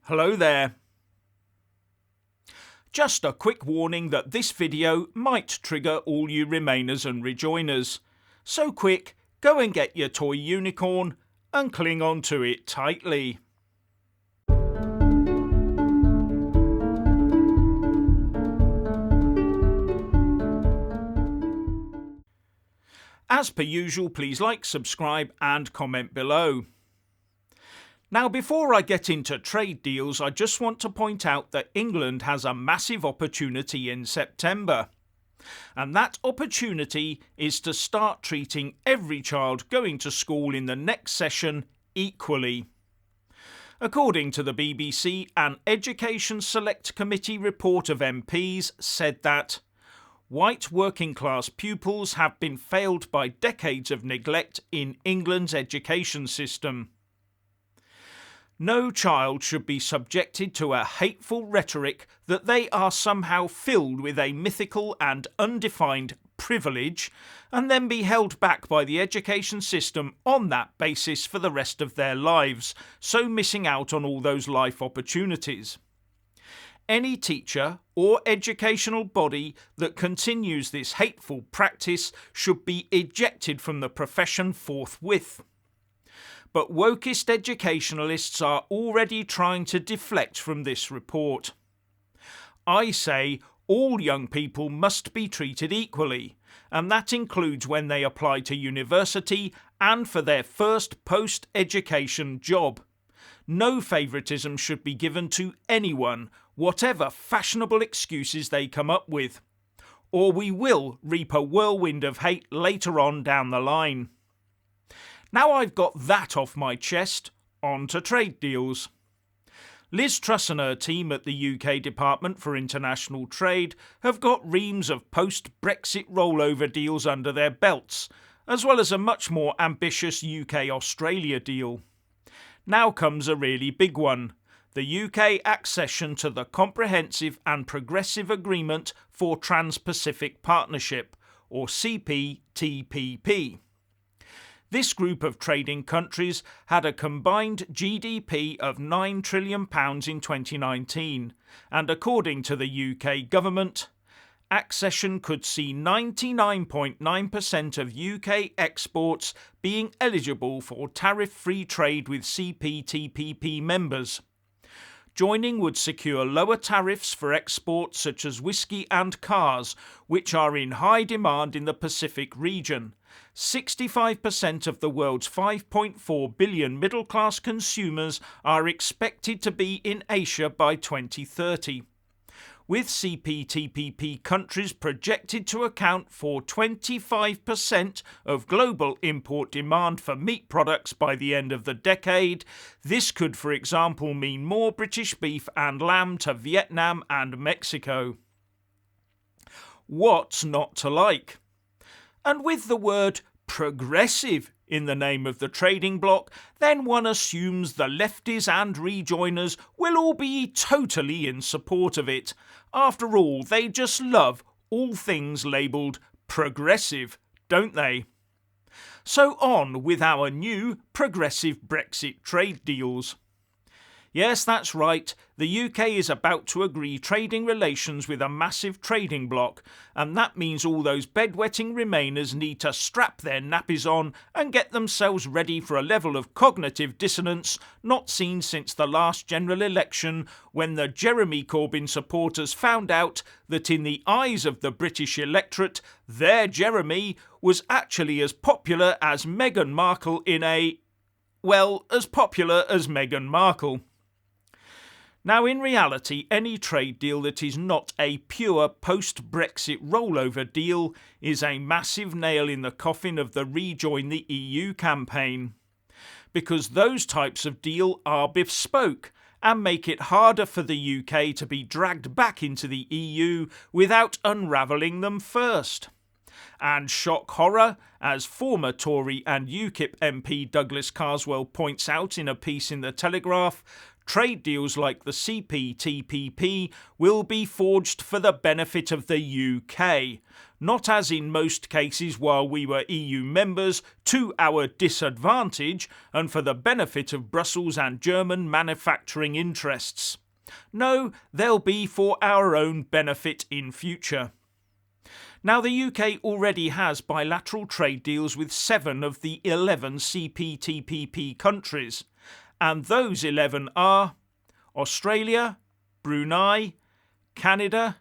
Hello there. Just a quick warning that this video might trigger all you Remainers and Rejoiners. So quick, go and get your toy unicorn and cling on to it tightly. As per usual, please like, subscribe and comment below. Now, before I get into trade deals, I just want to point out that England has a massive opportunity in September. And that opportunity is to start treating every child going to school in the next session equally. According to the BBC, an Education Select Committee report of MPs said that white working class pupils have been failed by decades of neglect in England's education system. No child should be subjected to a hateful rhetoric that they are somehow filled with a mythical and undefined privilege and then be held back by the education system on that basis for the rest of their lives, so missing out on all those life opportunities. Any teacher or educational body that continues this hateful practice should be ejected from the profession forthwith. But wokist educationalists are already trying to deflect from this report. I say all young people must be treated equally, and that includes when they apply to university and for their first post-education job. No favouritism should be given to anyone, whatever fashionable excuses they come up with, or we will reap a whirlwind of hate later on down the line. Now I've got that off my chest, on to trade deals. Liz Truss and her team at the UK Department for International Trade have got reams of post-Brexit rollover deals under their belts, as well as a much more ambitious UK-Australia deal. Now comes a really big one, the UK accession to the Comprehensive and Progressive Agreement for Trans-Pacific Partnership, or CPTPP. This group of trading countries had a combined GDP of £9 trillion in 2019, and according to the UK government, accession could see 99.9% of UK exports being eligible for tariff-free trade with CPTPP members. Joining would secure lower tariffs for exports such as whisky and cars, which are in high demand in the Pacific region. 65% of the world's 5.4 billion middle-class consumers are expected to be in Asia by 2030. With CPTPP countries projected to account for 25% of global import demand for meat products by the end of the decade, this could, for example, mean more British beef and lamb to Vietnam and Mexico. What's not to like? And with the word progressive in the name of the trading bloc, then one assumes the lefties and rejoiners will all be totally in support of it. After all, they just love all things labelled progressive, don't they? So on with our new progressive Brexit trade deals. Yes, that's right, the UK is about to agree trading relations with a massive trading bloc, and that means all those bedwetting Remainers need to strap their nappies on and get themselves ready for a level of cognitive dissonance not seen since the last general election, when the Jeremy Corbyn supporters found out that in the eyes of the British electorate, their Jeremy was actually as popular as Meghan Markle as popular as Meghan Markle. Now, in reality, any trade deal that is not a pure post-Brexit rollover deal is a massive nail in the coffin of the Rejoin the EU campaign, because those types of deal are bespoke and make it harder for the UK to be dragged back into the EU without unravelling them first. And shock horror, as former Tory and UKIP MP Douglas Carswell points out in a piece in The Telegraph, trade deals like the CPTPP will be forged for the benefit of the UK, not as in most cases while we were EU members, to our disadvantage and for the benefit of Brussels and German manufacturing interests. No, they'll be for our own benefit in future. Now, the UK already has bilateral trade deals with 7 of the 11 CPTPP countries, and those 11 are Australia, Brunei, Canada,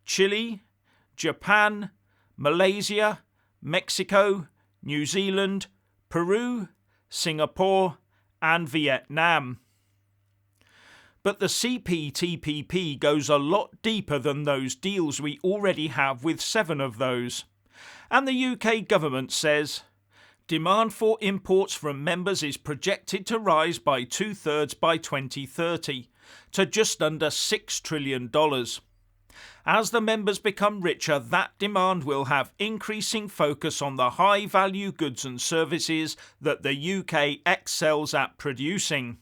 Chile, Japan, Malaysia, Mexico, New Zealand, Peru, Singapore, and Vietnam. But the CPTPP goes a lot deeper than those deals we already have with 7 of those. And the UK government says, demand for imports from members is projected to rise by 2/3 by 2030 to just under $6 trillion. As the members become richer, that demand will have increasing focus on the high-value goods and services that the UK excels at producing.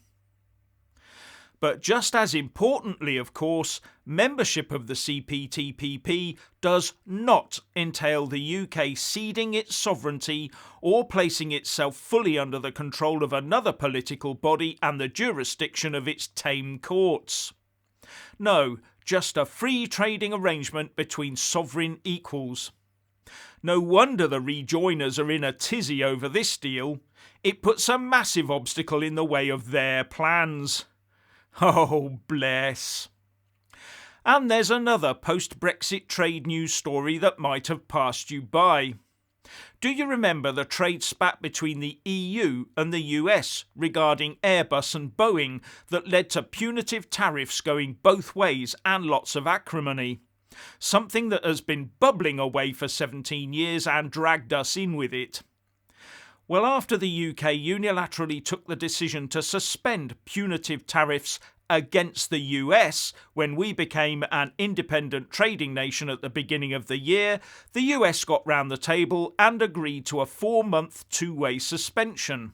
But just as importantly, of course, membership of the CPTPP does not entail the UK ceding its sovereignty or placing itself fully under the control of another political body and the jurisdiction of its tame courts. No, just a free trading arrangement between sovereign equals. No wonder the rejoiners are in a tizzy over this deal. It puts a massive obstacle in the way of their plans. Oh, bless. And there's another post-Brexit trade news story that might have passed you by. Do you remember the trade spat between the EU and the US regarding Airbus and Boeing that led to punitive tariffs going both ways and lots of acrimony? Something that has been bubbling away for 17 years and dragged us in with it. Well, after the UK unilaterally took the decision to suspend punitive tariffs against the US when we became an independent trading nation at the beginning of the year, the US got round the table and agreed to a 4-month two-way suspension.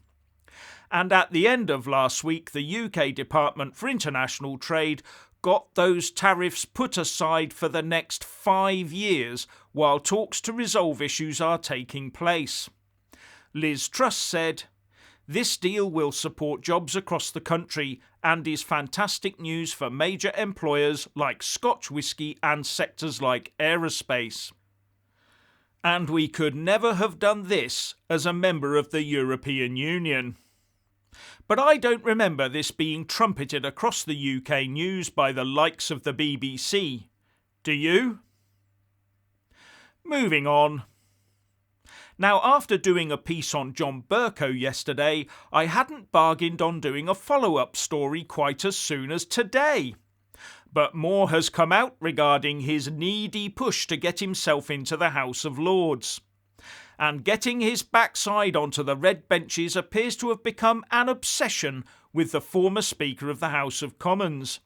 And at the end of last week, the UK Department for International Trade got those tariffs put aside for the next 5 years while talks to resolve issues are taking place. Liz Truss said, "This deal will support jobs across the country and is fantastic news for major employers like Scotch whisky and sectors like aerospace." And we could never have done this as a member of the European Union. But I don't remember this being trumpeted across the UK news by the likes of the BBC. Do you? Moving on. Now, after doing a piece on John Bercow yesterday, I hadn't bargained on doing a follow-up story quite as soon as today. But more has come out regarding his needy push to get himself into the House of Lords. And getting his backside onto the red benches appears to have become an obsession with the former Speaker of the House of Commons.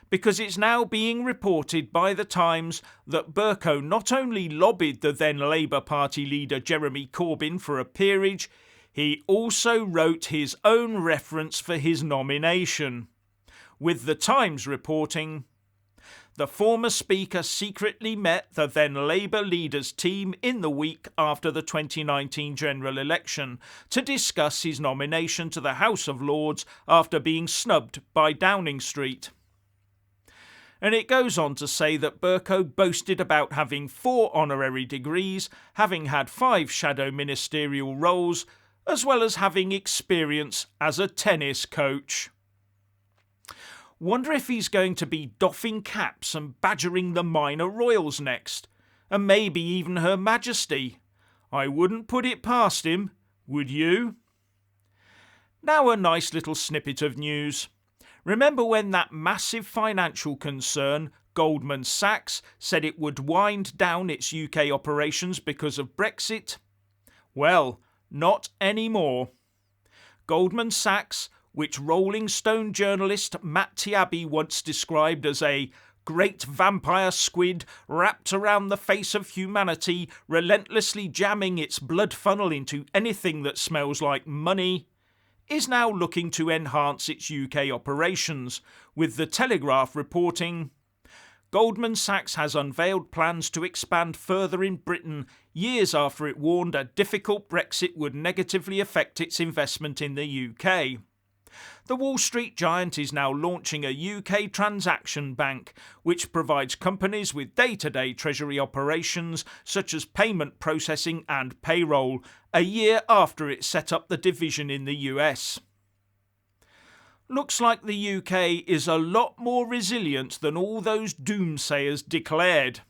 Because it's now being reported by the Times that Bercow not only lobbied the then Labour Party leader Jeremy Corbyn for a peerage, he also wrote his own reference for his nomination. With the Times reporting, the former Speaker secretly met the then Labour leader's team in the week after the 2019 general election to discuss his nomination to the House of Lords after being snubbed by Downing Street. And it goes on to say that Bercow boasted about having 4 honorary degrees, having had 5 shadow ministerial roles, as well as having experience as a tennis coach. Wonder if he's going to be doffing caps and badgering the minor royals next, and maybe even Her Majesty. I wouldn't put it past him, would you? Now a nice little snippet of news. Remember when that massive financial concern, Goldman Sachs, said it would wind down its UK operations because of Brexit? Well, not anymore. Goldman Sachs, which Rolling Stone journalist Matt Taibbi once described as a great vampire squid wrapped around the face of humanity, relentlessly jamming its blood funnel into anything that smells like money, is now looking to enhance its UK operations, with The Telegraph reporting Goldman Sachs has unveiled plans to expand further in Britain years after it warned a difficult Brexit would negatively affect its investment in the UK. The Wall Street giant is now launching a UK transaction bank, which provides companies with day-to-day treasury operations such as payment processing and payroll, a year after it set up the division in the US. Looks like the UK is a lot more resilient than all those doomsayers declared.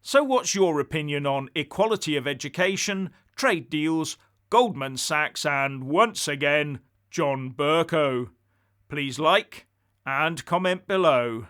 So what's your opinion on equality of education, trade deals, Goldman Sachs and, once again, John Bercow? Please like and comment below.